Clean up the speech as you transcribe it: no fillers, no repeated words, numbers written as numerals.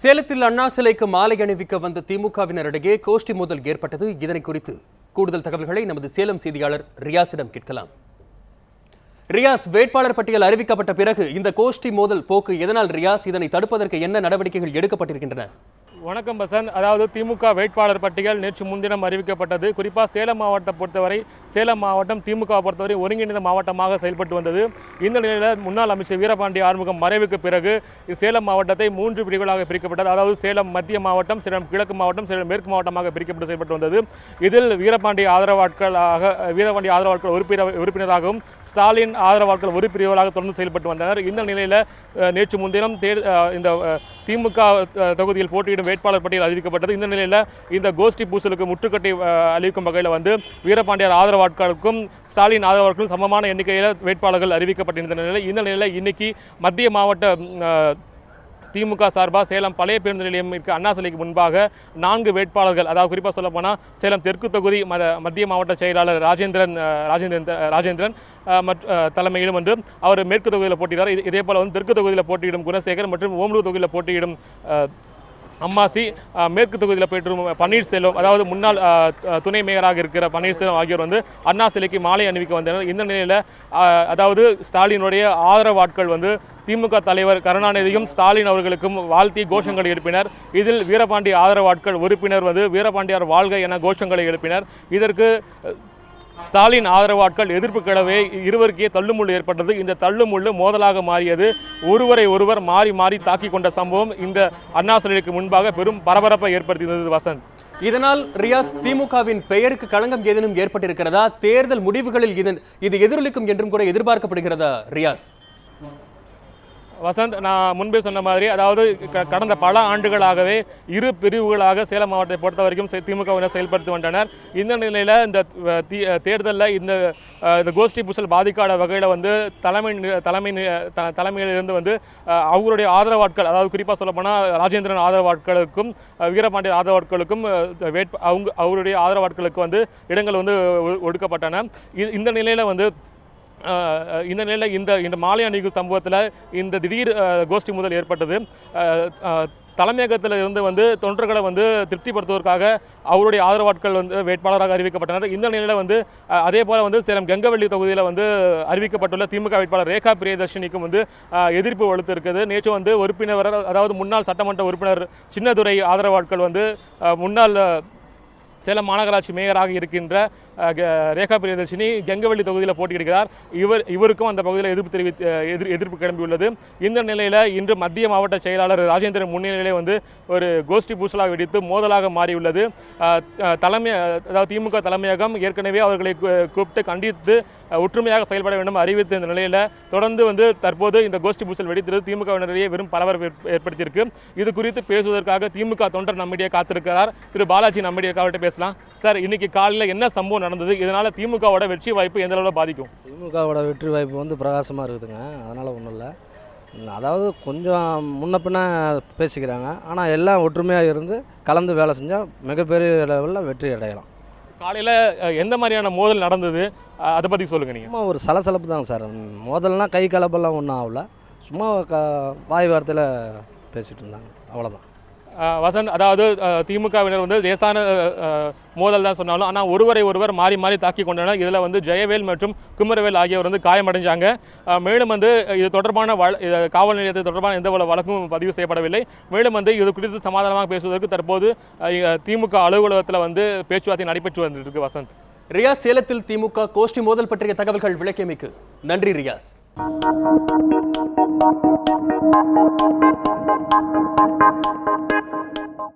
சேலத்தில் அண்ணா சிலைக்கு மாலை அணிவிக்க வந்த திமுகவினரிடையே கோஷ்டி மோதல் ஏற்பட்டது. இதனை குறித்து கூடுதல் தகவல்களை நமது சேலம் செய்தியாளர் ரியாஸிடம் கேட்கலாம். ரியாஸ், வேட்பாளர் பட்டியல் அறிவிக்கப்பட்ட பிறகு இந்த கோஷ்டி மோதல் போக்கு எதனால் ரியாஸ்? இதனை தடுப்பதற்கு என்ன நடவடிக்கைகள் எடுக்கப்பட்டிருக்கின்றன? வணக்கம் பசன். அதாவது திமுக வேட்பாளர் பட்டியல் நேற்று முன்தினம் அறிவிக்கப்பட்டது. குறிப்பாக சேலம் மாவட்டத்தை பொறுத்தவரை சேலம் மாவட்டம் திமுக பொறுத்தவரை ஒருங்கிணைந்த மாவட்டமாக செயல்பட்டு வந்தது. இந்த நிலையில் முன்னாள் அமைச்சர் வீரபாண்டி ஆறுமுகம் மறைவுக்கு பிறகு சேலம் மாவட்டத்தை 3 பிரிவுகளாக பிரிக்கப்பட்டது. அதாவது சேலம் மத்திய மாவட்டம், சேலம் கிழக்கு மாவட்டம், சேலம் மேற்கு மாவட்டமாக பிரிக்கப்பட்டு செயல்பட்டு வந்தது. இதில் வீரபாண்டி ஆதரவாட்கள் உறுப்பினராகவும் ஸ்டாலின் ஆதரவாட்கள் ஒரு பிரிவுகளாக தொடர்ந்து செயல்பட்டு வந்தனர். இந்த நிலையில் நேற்று முன்தினம் இந்த திமுக தொகுதியில் போட்டியிடும் வேட்பாளர் பட்டியல் அறிவிக்கப்பட்டது. இந்த நிலையில் இந்த கோஷ்டி பூசலுக்கு முற்றுக்கட்டை அளிக்கும் வகையில் வீரபாண்டியார் ஆதரவாட்களுக்கும் ஸ்டாலின் ஆதரவாட்களுக்கும் சமமான எண்ணிக்கையில் வேட்பாளர்கள் அறிவிக்கப்பட்டிருந்த நிலையில் இந்த நிலையில் இன்னைக்கு மத்திய மாவட்ட திமுக சார்பாக சேலம் பழைய பேருந்து நிலையம் இருக்க அண்ணா சிலைக்கு முன்பாக 4 வேட்பாளர்கள், அதாவது குறிப்பாக சொல்லப்போனால் சேலம் தெற்கு தொகுதி மத்திய மாவட்ட செயலாளர் ராஜேந்திரன் தலைமையிலும் அவர் மேற்கு தொகுதியில் போட்டியிடார். இதே போல் தெற்கு தொகுதியில் போட்டியிடும் குணசேகர் மற்றும் ஓமலூர் தொகுதியில் போட்டியிடும் அம்மாசி, மேற்கு தொகுதியில் போயிட்டு பன்னீர்செல்வம், அதாவது முன்னாள் துணை மேயராக இருக்கிற பன்னீர்செல்வம் ஆகியோர் அண்ணா சிலைக்கு மாலை அணிவிக்க வந்தனர். இந்த நிலையில் அதாவது ஸ்டாலினுடைய ஆதரவாட்கள் திமுக தலைவர் கருணாநிதியும் ஸ்டாலின் அவர்களுக்கும் வாழ்த்தி கோஷங்களை எழுப்பினர். இதில் வீரபாண்டி ஆதரவாட்கள் உறுப்பினர் வீரபாண்டியார் வாழ்க என கோஷங்களை எழுப்பினர். இதற்கு ஸ்டாலின் ஆதரவாட்கள் எதிர்ப்பு கிளவே இருவருக்கே தள்ளுமுள்ளு ஏற்பட்டது. இந்த தள்ளுமுள்ளு மோதலாக மாறியது. ஒருவர் மாறி மாறி தாக்கி கொண்ட சம்பவம் இந்த அண்ணா சிலைக்கு முன்பாக பெரும் பரபரப்பை ஏற்படுத்தியது. வசந்த், இதனால் ரியாஸ், திமுகவின் பெயருக்கு களங்கம் ஏதேனும் ஏற்பட்டிருக்கிறதா? தேர்தல் முடிவுகளில் இது எதிரொலிக்கும் என்றும் கூட எதிர்பார்க்கப்படுகிறதா ரியாஸ்? வசந்த், நான் முன்பே சொன்ன மாதிரி, அதாவது கடந்த பல ஆண்டுகளாகவே இரு பிரிவுகளாக சேலம் மாவட்டத்தை பொறுத்த வரைக்கும் திமுகவினர் செயல்படுத்தி வந்தனர். இந்த நிலையில் இந்த தேர்தலில் இந்த கோஷ்டி பூசல் பாதிக்காத வகையில் தலைமையிலிருந்து அவங்களுடைய ஆதரவாட்கள், அதாவது குறிப்பாக சொல்லப்போனால் ராஜேந்திரன் ஆதரவாட்களுக்கும் வீரபாண்டிய ஆதரவாட்களுக்கும் அவருடைய ஆதரவாட்களுக்கு இடங்கள் ஒடுக்கப்பட்டன. இந்த நிலையில் இந்த மாலை அணிவிக்கும் சம்பவத்தில் இந்த திடீர் கோஷ்டி முதல் ஏற்பட்டது. தலைமையகத்தில் இருந்து தொண்டர்களை திருப்திப்படுத்துவதற்காக அவருடைய ஆதரவாட்கள் வேட்பாளராக அறிவிக்கப்பட்டனர். இந்த நிலையில் அதே போல் சேலம் கெங்கவள்ளி தொகுதியில் அறிவிக்கப்பட்டுள்ள திமுக வேட்பாளர் ரேகா பிரியதர்ஷினிக்கும் எதிர்ப்பு வலுத்து இருக்குது. நேற்று உறுப்பினர், அதாவது முன்னாள் சட்டமன்ற உறுப்பினர் சின்னதுரை ஆதரவாட்கள் முன்னாள் சேலம் மாநகராட்சி மேயராக இருக்கின்ற ரேகா பிரியதர்ஷினி கெங்கவள்ளி தொகுதியில் போட்டியிடுகிறார். இவருக்கும் அந்த பகுதியில் எதிர்ப்பு கிளம்பியுள்ளது. இந்த நிலையில் இன்று மத்திய மாவட்ட செயலாளர் ராஜேந்திரன் முன்னிலையிலே ஒரு கோஷ்டி பூசலாக வெடித்து மோதலாக மாறியுள்ளது. அதாவது திமுக தலைமையகம் ஏற்கனவே அவர்களை கூப்பிட்டு கண்டித்து ஒற்றுமையாக செயல்பட வேண்டும் அறிவித்த இந்த நிலையில் தொடர்ந்து தற்போது இந்த கோஷ்டி பூசல் வெடித்தது திமுகவினரையே வெறும் பரபரப்பு ஏற்படுத்தியிருக்கு. இது குறித்து பேசுவதற்காக திமுக தொண்டர் நம்மிடையே காத்திருக்கிறார். திரு பாலாஜி நம்மிடையே அவர்கிட்ட பேசலாம். சார், இன்னைக்கு காலையில் என்ன சம்பவம் நடந்தது? இதனால திமுகவோட வெற்றி வாய்ப்பு எந்த அளவில் பாதிக்கும்? திமுகவோட வெற்றி வாய்ப்பு பிரகாசமாக இருக்குதுங்க. அதனால் ஒன்றும் இல்லை. அதாவது கொஞ்சம் முன்ன பின்ன பேசிக்கிறாங்க. ஆனால் எல்லாம் ஒற்றுமையாக இருந்து கலந்து வேலை செஞ்சால் மிகப்பெரிய லெவலில் வெற்றி அடையலாம். காலையில் எந்த மாதிரியான மோதல் நடந்தது, அதை பற்றி சொல்லுங்கள். நீங்கள் சும்மா ஒரு சலசலப்பு தாங்க சார். மோதல்னால் கை கலப்பெல்லாம் ஒன்றும் ஆகல. சும்மா வாய் வார்த்தையில் பேசிகிட்டு இருந்தாங்க, அவ்வளோதான். வசந்த், அதாவது திமுகவினர் லேசான மோதல் தான் சொன்னாலும் ஆனால் ஒருவர் மாறி மாறி தாக்கி கொண்டனர். இதில் ஜெயவேல் மற்றும் குமரவேல் ஆகியோர் காயமடைஞ்சாங்க. மேலும் இது தொடர்பான காவல் நிலையத்தை தொடர்பான எந்த வழக்கும் பதிவு செய்யப்படவில்லை. மேலும் இது குறித்து சமாதானமாக பேசுவதற்கு தற்போது திமுக அலுவலகத்தில் பேச்சுவார்த்தை நடைபெற்று வந்திருக்கு. வசந்த், ரியாஸ், சேலத்தில் திமுக கோஷ்டி மோதல் பற்றிய தகவல்கள் விளக்கியமைக்கு நன்றி ரியாஸ்.